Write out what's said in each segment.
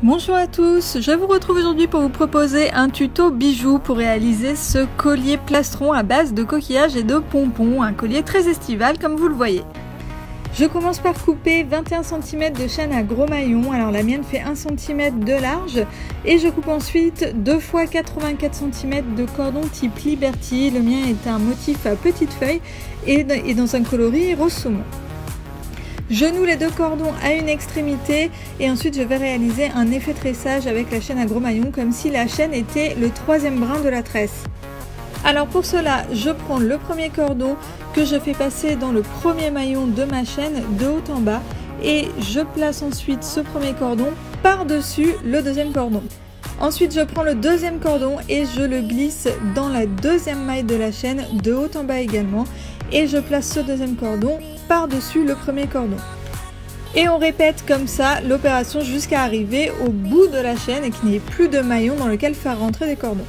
Bonjour à tous, je vous retrouve aujourd'hui pour vous proposer un tuto bijoux pour réaliser ce collier plastron à base de coquillages et de pompons, un collier très estival comme vous le voyez. Je commence par couper 21 cm de chaîne à gros maillon, alors la mienne fait 1 cm de large, et je coupe ensuite 2 fois 84 cm de cordon type Liberty. Le mien est un motif à petites feuilles et dans un coloris rose saumon. Je noue les deux cordons à une extrémité et ensuite je vais réaliser un effet tressage avec la chaîne à gros maillon comme si la chaîne était le troisième brin de la tresse. Alors pour cela, je prends le premier cordon que je fais passer dans le premier maillon de ma chaîne de haut en bas et je place ensuite ce premier cordon par-dessus le deuxième cordon. Ensuite je prends le deuxième cordon et je le glisse dans la deuxième maille de la chaîne de haut en bas également et je place ce deuxième cordon par-dessus le premier cordon. Et on répète comme ça l'opération jusqu'à arriver au bout de la chaîne et qu'il n'y ait plus de maillon dans lequel faire rentrer des cordons.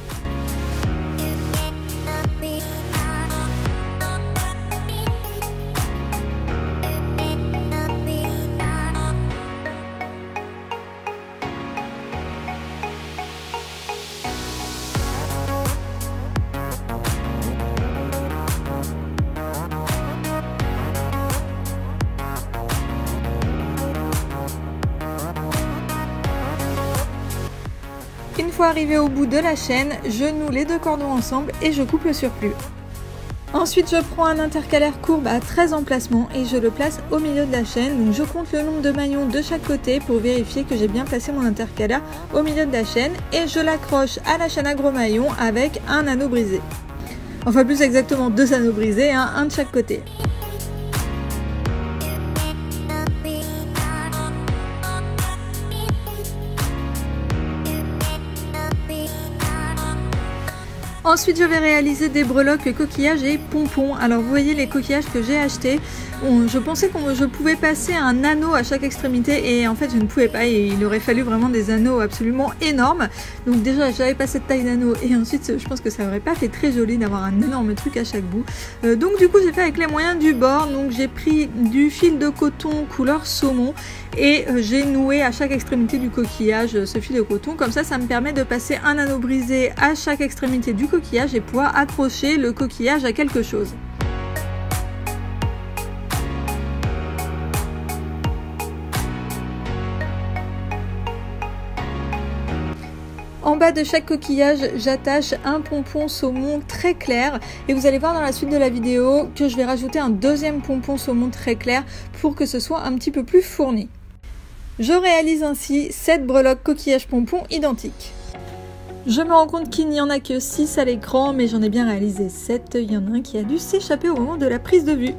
Une fois arrivé au bout de la chaîne, je noue les deux cordons ensemble et je coupe le surplus. Ensuite, je prends un intercalaire courbe à 13 emplacements et je le place au milieu de la chaîne. Donc je compte le nombre de maillons de chaque côté pour vérifier que j'ai bien placé mon intercalaire au milieu de la chaîne et je l'accroche à la chaîne à gros maillons avec un anneau brisé. Enfin plus exactement 2 anneaux brisés, un de chaque côté. Ensuite, je vais réaliser des breloques coquillages et pompons. Alors, vous voyez les coquillages que j'ai achetés. Je pensais que je pouvais passer un anneau à chaque extrémité et en fait, je ne pouvais pas. Et il aurait fallu vraiment des anneaux absolument énormes. Donc déjà, j'avais pas cette taille d'anneau et ensuite, je pense que ça n'aurait pas fait très joli d'avoir un énorme truc à chaque bout. Donc du coup, j'ai fait avec les moyens du bord. Donc j'ai pris du fil de coton couleur saumon et j'ai noué à chaque extrémité du coquillage ce fil de coton. Comme ça me permet de passer un anneau brisé à chaque extrémité du coquillage et pouvoir accrocher le coquillage à quelque chose. En bas de chaque coquillage, j'attache un pompon saumon très clair et vous allez voir dans la suite de la vidéo que je vais rajouter un deuxième pompon saumon très clair pour que ce soit un petit peu plus fourni. Je réalise ainsi 7 breloques coquillage pompon identiques. Je me rends compte qu'il n'y en a que 6 à l'écran, mais j'en ai bien réalisé 7. Il y en a un qui a dû s'échapper au moment de la prise de vue.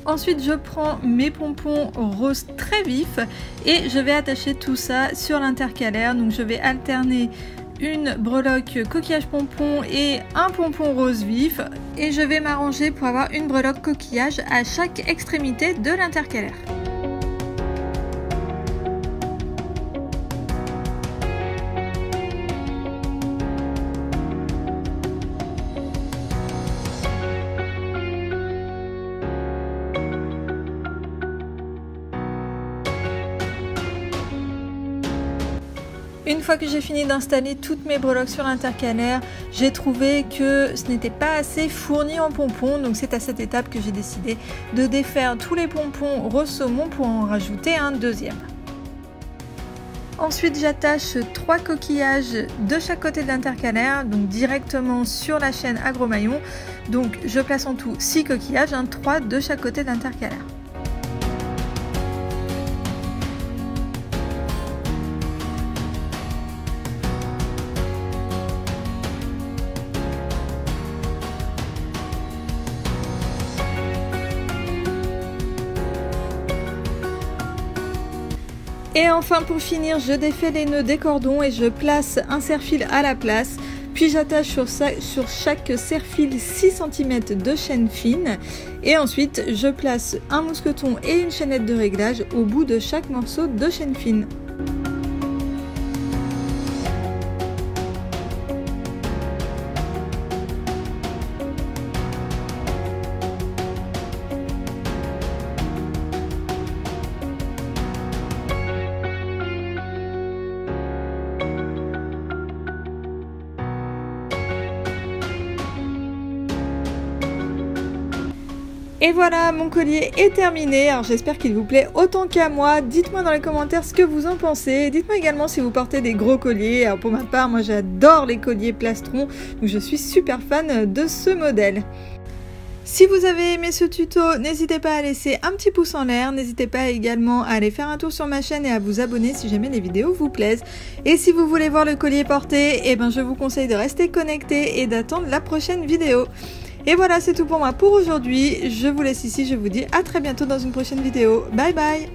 Ensuite, je prends mes pompons rose très vifs et je vais attacher tout ça sur l'intercalaire. Donc, je vais alterner une breloque coquillage pompon et un pompon rose vif. Et je vais m'arranger pour avoir une breloque coquillage à chaque extrémité de l'intercalaire. Une fois que j'ai fini d'installer toutes mes breloques sur l'intercalaire, j'ai trouvé que ce n'était pas assez fourni en pompons, donc c'est à cette étape que j'ai décidé de défaire tous les pompons rose saumon pour en rajouter un deuxième. Ensuite, j'attache 3 coquillages de chaque côté de l'intercalaire, donc directement sur la chaîne à gros maillons. Donc je place en tout 6 coquillages, 3 de chaque côté de l'intercalaire. Et enfin pour finir, je défais les nœuds des cordons et je place un serre-fil à la place. Puis j'attache sur chaque serre-fil 6 cm de chaîne fine. Et ensuite je place un mousqueton et une chaînette de réglage au bout de chaque morceau de chaîne fine. Et voilà, mon collier est terminé, alors j'espère qu'il vous plaît autant qu'à moi. Dites-moi dans les commentaires ce que vous en pensez. Dites-moi également si vous portez des gros colliers. Alors pour ma part, moi j'adore les colliers plastron, donc je suis super fan de ce modèle. Si vous avez aimé ce tuto, n'hésitez pas à laisser un petit pouce en l'air, n'hésitez pas également à aller faire un tour sur ma chaîne et à vous abonner si jamais les vidéos vous plaisent. Et si vous voulez voir le collier porté, eh ben je vous conseille de rester connecté et d'attendre la prochaine vidéo. Et voilà, c'est tout pour moi pour aujourd'hui. Je vous laisse ici, je vous dis à très bientôt dans une prochaine vidéo. Bye bye!